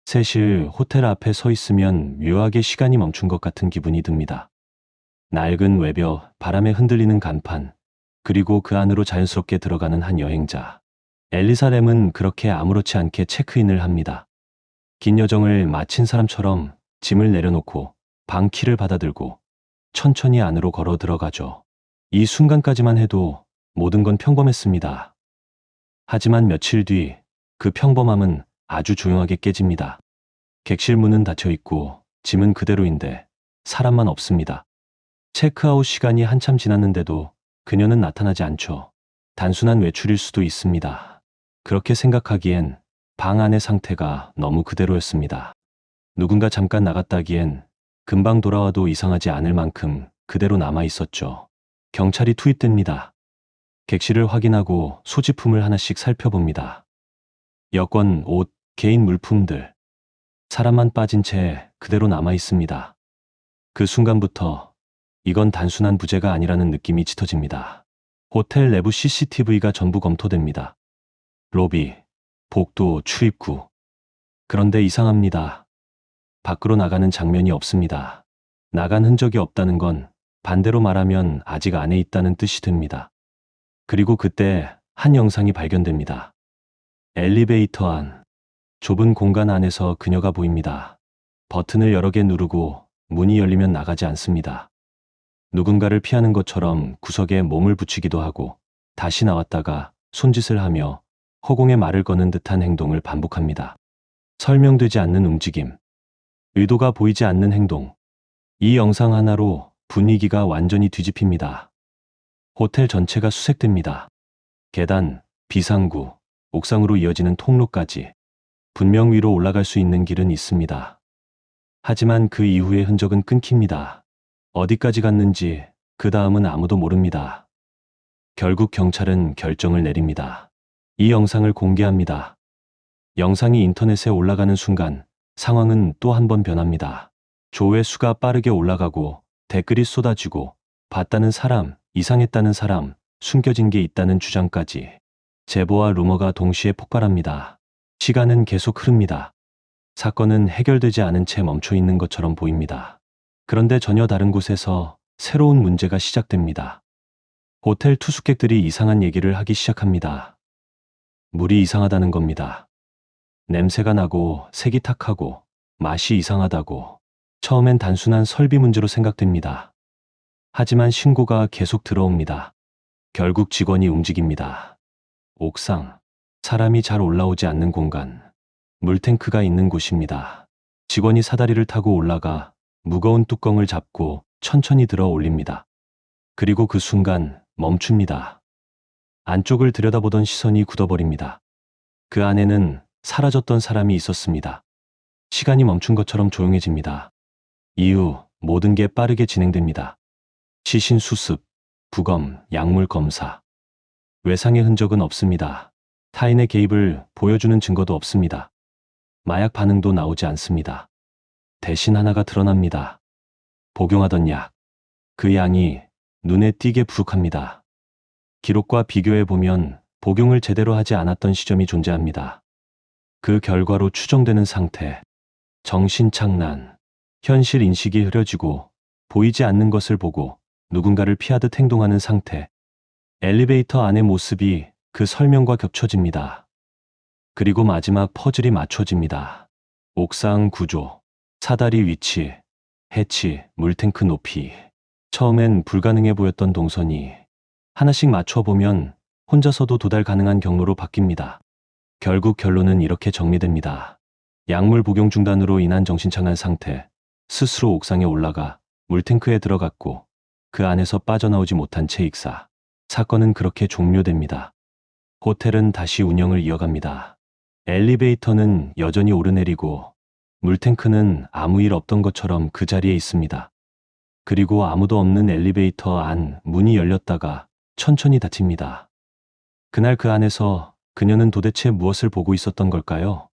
세실 호텔 앞에 서 있으면 묘하게 시간이 멈춘 것 같은 기분이 듭니다. 낡은 외벽, 바람에 흔들리는 간판, 그리고 그 안으로 자연스럽게 들어가는 한 여행자. 엘리사 램은 그렇게 아무렇지 않게 체크인을 합니다. 긴 여정을 마친 사람처럼 짐을 내려놓고 방 키를 받아들고 천천히 안으로 걸어 들어가죠. 이 순간까지만 해도 모든 건 평범했습니다. 하지만 며칠 뒤 그 평범함은 아주 조용하게 깨집니다. 객실 문은 닫혀 있고 짐은 그대로인데 사람만 없습니다. 체크아웃 시간이 한참 지났는데도 그녀는 나타나지 않죠. 단순한 외출일 수도 있습니다. 그렇게 생각하기엔 방 안의 상태가 너무 그대로였습니다. 누군가 잠깐 나갔다기엔 금방 돌아와도 이상하지 않을 만큼 그대로 남아 있었죠. 경찰이 투입됩니다. 객실을 확인하고 소지품을 하나씩 살펴봅니다. 여권, 옷, 개인 물품들. 사람만 빠진 채 그대로 남아 있습니다. 그 순간부터 이건 단순한 부재가 아니라는 느낌이 짙어집니다. 호텔 내부 CCTV가 전부 검토됩니다. 로비, 복도, 출입구. 그런데 이상합니다. 밖으로 나가는 장면이 없습니다. 나간 흔적이 없다는 건 반대로 말하면 아직 안에 있다는 뜻이 됩니다. 그리고 그때 한 영상이 발견됩니다. 엘리베이터 안. 좁은 공간 안에서 그녀가 보입니다. 버튼을 여러 개 누르고 문이 열리면 나가지 않습니다. 누군가를 피하는 것처럼 구석에 몸을 붙이기도 하고 다시 나왔다가 손짓을 하며 허공에 말을 거는 듯한 행동을 반복합니다. 설명되지 않는 움직임, 의도가 보이지 않는 행동. 이 영상 하나로 분위기가 완전히 뒤집힙니다. 호텔 전체가 수색됩니다. 계단, 비상구, 옥상으로 이어지는 통로까지. 분명 위로 올라갈 수 있는 길은 있습니다. 하지만 그 이후의 흔적은 끊깁니다. 어디까지 갔는지 그 다음은 아무도 모릅니다. 결국 경찰은 결정을 내립니다. 이 영상을 공개합니다. 영상이 인터넷에 올라가는 순간 상황은 또 한 번 변합니다. 조회수가 빠르게 올라가고 댓글이 쏟아지고 봤다는 사람, 이상했다는 사람, 숨겨진 게 있다는 주장까지. 제보와 루머가 동시에 폭발합니다. 시간은 계속 흐릅니다. 사건은 해결되지 않은 채 멈춰 있는 것처럼 보입니다. 그런데 전혀 다른 곳에서 새로운 문제가 시작됩니다. 호텔 투숙객들이 이상한 얘기를 하기 시작합니다. 물이 이상하다는 겁니다. 냄새가 나고 색이 탁하고 맛이 이상하다고. 처음엔 단순한 설비 문제로 생각됩니다. 하지만 신고가 계속 들어옵니다. 결국 직원이 움직입니다. 옥상, 사람이 잘 올라오지 않는 공간, 물탱크가 있는 곳입니다. 직원이 사다리를 타고 올라가 무거운 뚜껑을 잡고 천천히 들어 올립니다. 그리고 그 순간 멈춥니다. 안쪽을 들여다보던 시선이 굳어버립니다. 그 안에는 사라졌던 사람이 있었습니다. 시간이 멈춘 것처럼 조용해집니다. 이후 모든 게 빠르게 진행됩니다. 시신 수습, 부검, 약물 검사. 외상의 흔적은 없습니다. 타인의 개입을 보여주는 증거도 없습니다. 마약 반응도 나오지 않습니다. 대신 하나가 드러납니다. 복용하던 약. 그 양이 눈에 띄게 부족합니다. 기록과 비교해 보면 복용을 제대로 하지 않았던 시점이 존재합니다. 그 결과로 추정되는 상태. 정신착란. 현실 인식이 흐려지고 보이지 않는 것을 보고 누군가를 피하듯 행동하는 상태. 엘리베이터 안의 모습이 그 설명과 겹쳐집니다. 그리고 마지막 퍼즐이 맞춰집니다. 옥상 구조, 사다리 위치, 해치, 물탱크 높이. 처음엔 불가능해 보였던 동선이 하나씩 맞춰보면 혼자서도 도달 가능한 경로로 바뀝니다. 결국 결론은 이렇게 정리됩니다. 약물 복용 중단으로 인한 정신착란 상태, 스스로 옥상에 올라가 물탱크에 들어갔고 그 안에서 빠져나오지 못한 채 익사. 사건은 그렇게 종료됩니다. 호텔은 다시 운영을 이어갑니다. 엘리베이터는 여전히 오르내리고 물탱크는 아무 일 없던 것처럼 그 자리에 있습니다. 그리고 아무도 없는 엘리베이터 안 문이 열렸다가 천천히 닫힙니다. 그날 그 안에서 그녀는 도대체 무엇을 보고 있었던 걸까요?